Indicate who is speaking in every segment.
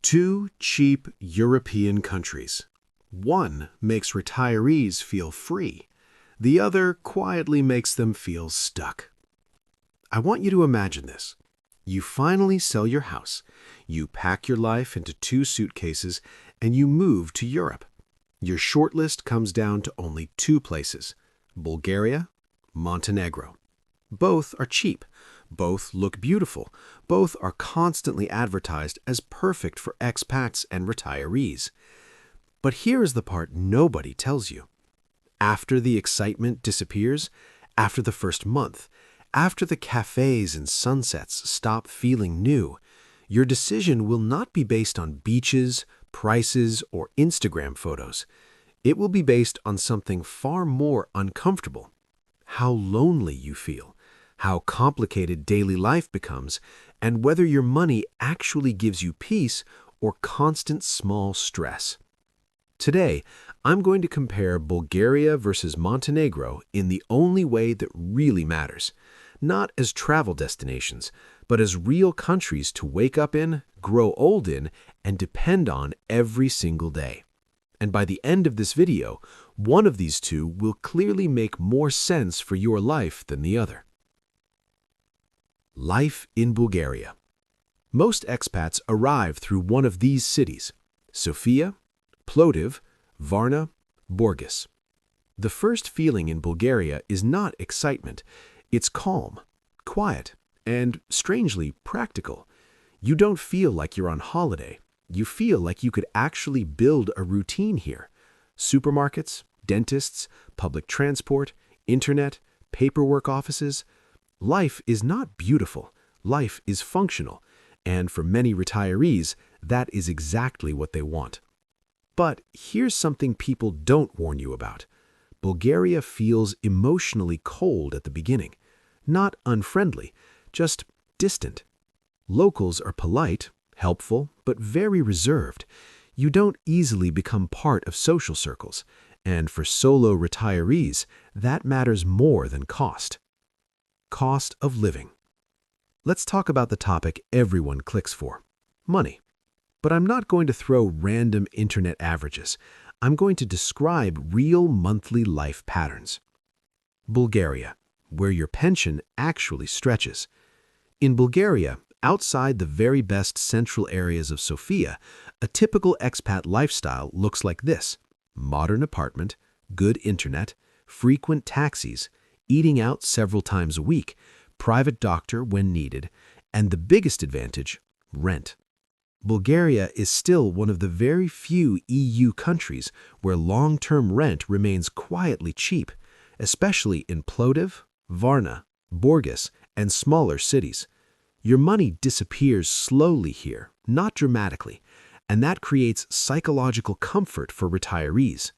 Speaker 1: Two cheap European countries. One makes retirees feel free. The other quietly makes them feel stuck. I want you to imagine this. You finally sell your house. You pack your life into 2 suitcases and you move to Europe. Your shortlist comes down to only 2 places: Bulgaria, Montenegro. Both are cheap. Both look beautiful. Both are constantly advertised as perfect for expats and retirees. But here is the part nobody tells you. After the excitement disappears, after the first month, after the cafes and sunsets stop feeling new, your decision will not be based on beaches, prices, or Instagram photos. It will be based on something far more uncomfortable: how lonely you feel, how complicated daily life becomes, and whether your money actually gives you peace or constant small stress. Today, I'm going to compare Bulgaria versus Montenegro in the only way that really matters, not as travel destinations, but as real countries to wake up in, grow old in, and depend on every single day. And by the end of this video, one of these two will clearly make more sense for your life than the other. Life in Bulgaria. Most expats arrive through one of these cities: Sofia, Plovdiv, Varna, Burgas. The first feeling in Bulgaria is not excitement. It's calm, quiet, and strangely practical. You don't feel like you're on holiday. You feel like you could actually build a routine here. Supermarkets, dentists, public transport, internet, paperwork offices. Life is not beautiful. Life is functional. And for many retirees, that is exactly what they want. But here's something people don't warn you about. Bulgaria feels emotionally cold at the beginning. Not unfriendly, just distant. Locals are polite, helpful, but very reserved. You don't easily become part of social circles. And for solo retirees, that matters more than cost. Cost of living. Let's talk about the topic everyone clicks for: money. But I'm not going to throw random internet averages. I'm going to describe real monthly life patterns. Bulgaria, where your pension actually stretches. In Bulgaria, outside the very best central areas of Sofia, a typical expat lifestyle looks like this: modern apartment, good internet, frequent taxis, eating out several times a week, private doctor when needed, and the biggest advantage, rent. Bulgaria is still one of the very few EU countries where long-term rent remains quietly cheap, especially in Plovdiv, Varna, Burgas, and smaller cities. Your money disappears slowly here, not dramatically, and that creates psychological comfort for retirees.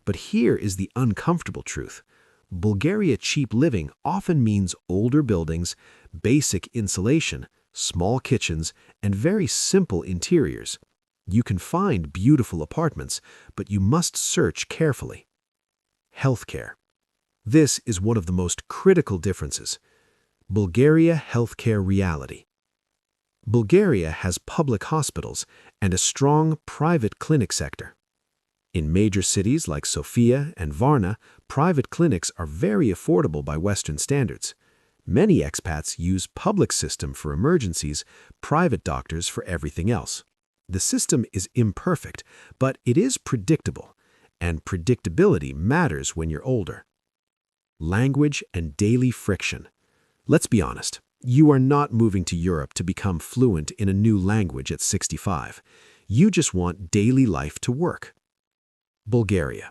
Speaker 1: But here is the uncomfortable truth. Bulgaria cheap living often means older buildings, basic insulation, small kitchens, and very simple interiors. You can find beautiful apartments, but you must search carefully. Healthcare. This is one of the most critical differences. Bulgaria healthcare reality. Bulgaria has public hospitals and a strong private clinic sector. In major cities like Sofia and Varna, private clinics are very affordable by Western standards. Many expats use public system for emergencies, private doctors for everything else. The system is imperfect, but it is predictable, and predictability matters when you're older. Language and daily friction. Let's be honest, you are not moving to Europe to become fluent in a new language at 65. You just want daily life to work. Bulgaria.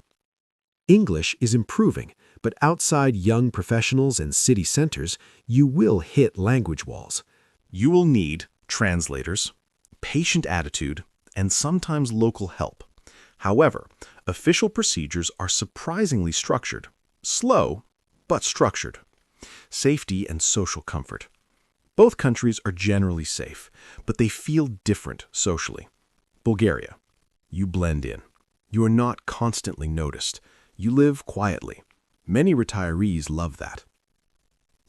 Speaker 1: English is improving, but outside young professionals and city centers, you will hit language walls.
Speaker 2: You will need translators, patient attitude, and sometimes local help. However, official procedures are surprisingly structured. Slow, but structured. Safety and social comfort. Both countries are generally safe, but they feel different socially. Bulgaria. You blend in. You are not constantly noticed. You live quietly. Many retirees love that.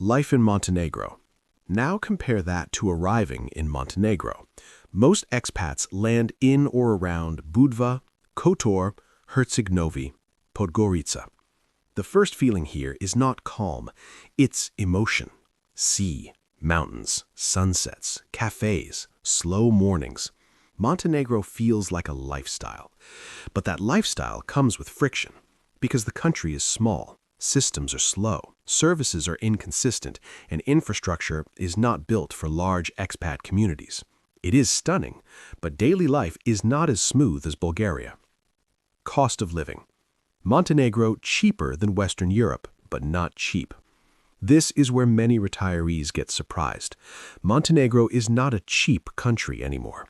Speaker 2: Life in Montenegro. Now compare that to arriving in Montenegro.
Speaker 1: Most expats land in or around Budva, Kotor, Herceg-Novi, Podgorica. The first feeling here is not calm, it's emotion. Sea, mountains, sunsets, cafes, slow mornings. Montenegro feels like a lifestyle. But that lifestyle comes with friction, because the country is small, systems are slow, services are inconsistent, and infrastructure is not built for large expat communities. It is stunning, but daily life is not as smooth as Bulgaria. Cost of living. Montenegro cheaper than Western Europe, but not cheap. This is where many retirees get surprised. Montenegro is not a cheap country anymore.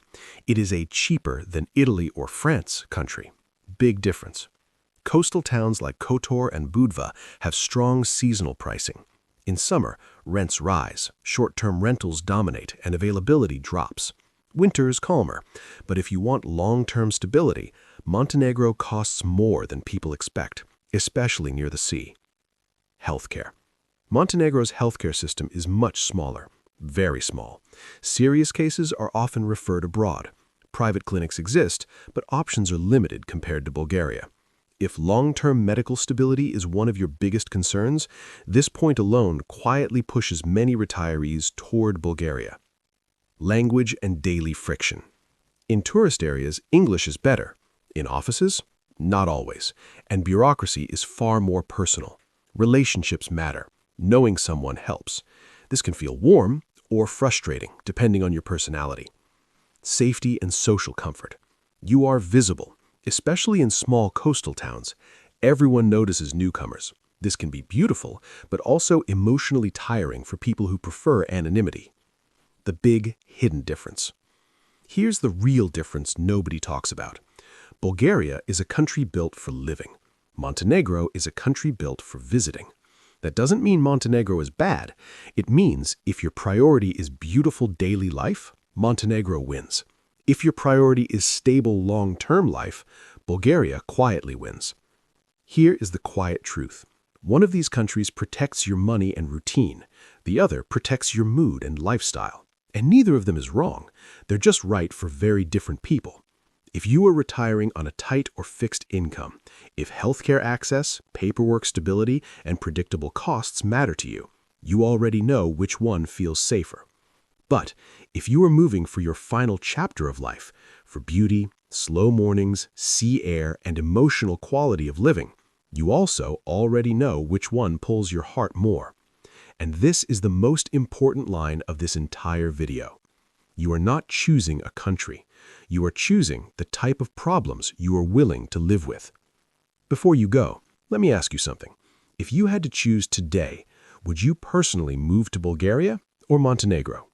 Speaker 1: It is a cheaper than Italy or France country. Big difference. Coastal towns like Kotor and Budva have strong seasonal pricing. In summer, rents rise, short-term rentals dominate, and availability drops. Winter is calmer, but if you want long-term stability, Montenegro costs more than people expect, especially near the sea. Healthcare. Montenegro's healthcare system is much smaller, very small. Serious cases are often referred abroad. Private clinics exist, but options are limited compared to Bulgaria. If long-term medical stability is one of your biggest concerns, this point alone quietly pushes many retirees toward Bulgaria. Language and daily friction. In tourist areas, English is better. In offices, not always. And bureaucracy is far more personal. Relationships matter. Knowing someone helps. This can feel warm or frustrating, depending on your personality. Safety and social comfort. You are visible, especially in small coastal towns. Everyone notices newcomers. This can be beautiful, but also emotionally tiring for people who prefer anonymity. The big, hidden difference. Here's the real difference nobody talks about. Bulgaria is a country built for living. Montenegro is a country built for visiting. That doesn't mean Montenegro is bad. It means if your priority is beautiful daily life, Montenegro wins. If your priority is stable long-term life, Bulgaria quietly wins. Here is the quiet truth. One of these countries protects your money and routine. The other protects your mood and lifestyle. And neither of them is wrong. They're just right for very different people. If you are retiring on a tight or fixed income, if healthcare access, paperwork stability, and predictable costs matter to you, you already know which one feels safer. But if you are moving for your final chapter of life, for beauty, slow mornings, sea air, and emotional quality of living, you also already know which one pulls your heart more. And this is the most important line of this entire video. You are not choosing a country. You are choosing the type of problems you are willing to live with. Before you go, let me ask you something. If you had to choose today, would you personally move to Bulgaria or Montenegro?